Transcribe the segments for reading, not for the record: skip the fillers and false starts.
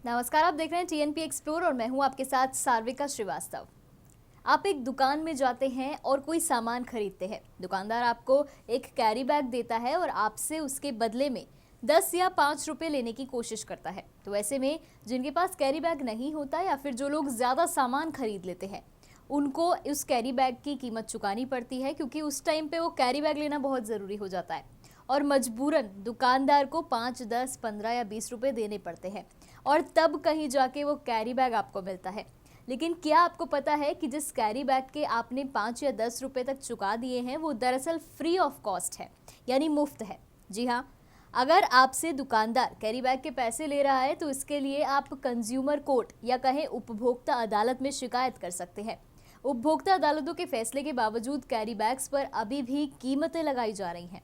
नमस्कार, आप देख रहे हैं टीएनपी एक्सप्लोर और मैं हूं आपके साथ सार्विका श्रीवास्तव। आप एक दुकान में जाते हैं और कोई सामान खरीदते हैं। दुकानदार आपको एक कैरी बैग देता है और आपसे उसके बदले में 10 या 5 रुपए लेने की कोशिश करता है। तो ऐसे में जिनके पास कैरी बैग नहीं होता या फिर जो लोग ज़्यादा सामान खरीद लेते हैं, उनको उस कैरी बैग की कीमत चुकानी पड़ती है, क्योंकि उस टाइम पे वो कैरी बैग लेना बहुत ज़रूरी हो जाता है और मजबूरन दुकानदार को 5, 10, 15 या 20 रुपए देने पड़ते हैं और तब कहीं जाके वो कैरी बैग आपको मिलता है। लेकिन क्या आपको पता है कि जिस कैरी बैग के आपने 5 या 10 रुपए तक चुका दिए हैं, वो दरअसल फ्री ऑफ कॉस्ट है, यानी मुफ्त है। जी हाँ, अगर आपसे दुकानदार कैरी बैग के पैसे ले रहा है तो इसके लिए आप कंज्यूमर कोर्ट या कहें उपभोक्ता अदालत में शिकायत कर सकते हैं। उपभोक्ता अदालतों के फैसले के बावजूद कैरी बैग्स पर अभी भी कीमतें लगाई जा रही हैं।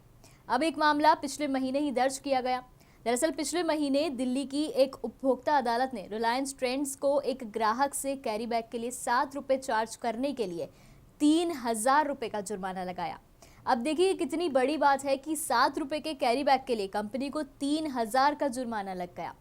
अब एक मामला पिछले महीने ही दर्ज किया गया। दरअसल पिछले महीने दिल्ली की एक उपभोक्ता अदालत ने रिलायंस ट्रेंड्स को एक ग्राहक से कैरी बैग के लिए 7 रुपए चार्ज करने के लिए 3,000 रुपए का जुर्माना लगाया। अब देखिए कितनी बड़ी बात है कि 7 रुपए के कैरी बैग के लिए कंपनी को 3,000 का जुर्माना लग गया।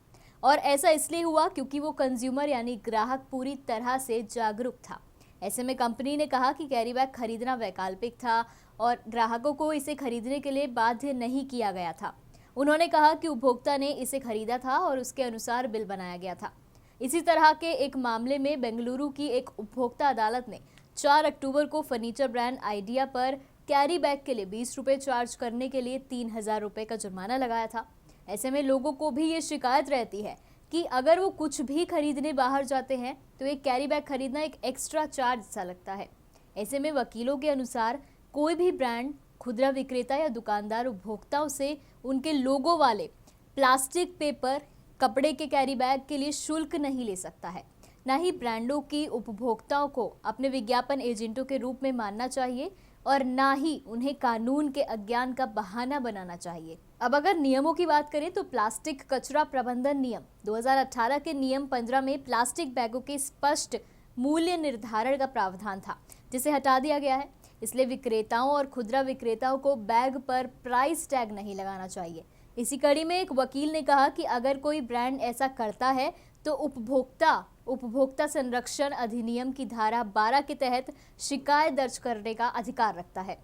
और ऐसा इसलिए हुआ क्योंकि वो कंज्यूमर यानी ग्राहक पूरी तरह से जागरूक था। ऐसे में कंपनी ने कहा कि कैरी बैग खरीदना वैकल्पिक था और ग्राहकों को इसे खरीदने के लिए बाध्य नहीं किया गया था। उन्होंने कहा कि उपभोक्ता ने इसे खरीदा था और उसके अनुसार बिल बनाया गया था। इसी तरह के एक मामले में बेंगलुरु की एक उपभोक्ता अदालत ने 4 अक्टूबर को फर्नीचर ब्रांड आइडिया पर कैरी बैग के लिए 20 रुपए चार्ज करने के लिए 3,000 रुपए का जुर्माना लगाया था। ऐसे में लोगों को भी ये शिकायत रहती है कि अगर वो कुछ भी खरीदने बाहर जाते हैं तो एक कैरी बैग खरीदना एक एक्स्ट्रा चार्ज सा लगता है। ऐसे में वकीलों के अनुसार कोई भी ब्रांड, खुदरा विक्रेता या दुकानदार उपभोक्ताओं से उनके लोगो वाले प्लास्टिक, पेपर, कपड़े के कैरी बैग के लिए शुल्क नहीं ले सकता है। न ही ब्रांडों की उपभोक्ताओं को अपने विज्ञापन एजेंटों के रूप में मानना चाहिए और ना ही उन्हें कानून के अज्ञान का बहाना बनाना चाहिए। अब अगर नियमों की बात करें तो प्लास्टिक कचरा प्रबंधन नियम 2018 के नियम 15 में प्लास्टिक बैगों के स्पष्ट मूल्य निर्धारण का प्रावधान था, जिसे हटा दिया गया है। इसलिए विक्रेताओं और खुदरा विक्रेताओं को बैग पर प्राइस टैग नहीं लगाना चाहिए। इसी कड़ी में एक वकील ने कहा कि अगर कोई ब्रांड ऐसा करता है तो उपभोक्ता संरक्षण अधिनियम की धारा 12 के तहत शिकायत दर्ज करने का अधिकार रखता है।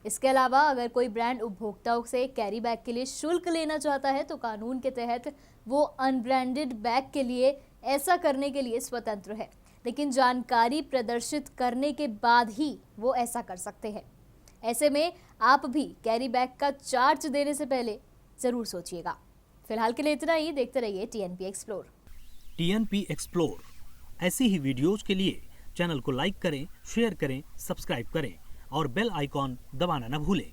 इसके अलावा अगर कोई ब्रांड उपभोक्ताओं से कैरी बैग के लिए शुल्क लेना चाहता है तो कानून के तहत वो अनब्रांडेड बैग के लिए ऐसा करने के लिए स्वतंत्र है, लेकिन जानकारी प्रदर्शित करने के बाद ही वो ऐसा कर सकते हैं। ऐसे में आप भी कैरी बैग का चार्ज देने से पहले जरूर सोचिएगा। फिलहाल के लिए इतना ही। देखते रहिए टीएनपी एक्सप्लोर। टीएनपी एक्सप्लोर ऐसी ही वीडियोज के लिए चैनल को लाइक करें, शेयर करें, सब्सक्राइब करें और बेल आइकॉन दबाना न भूलें।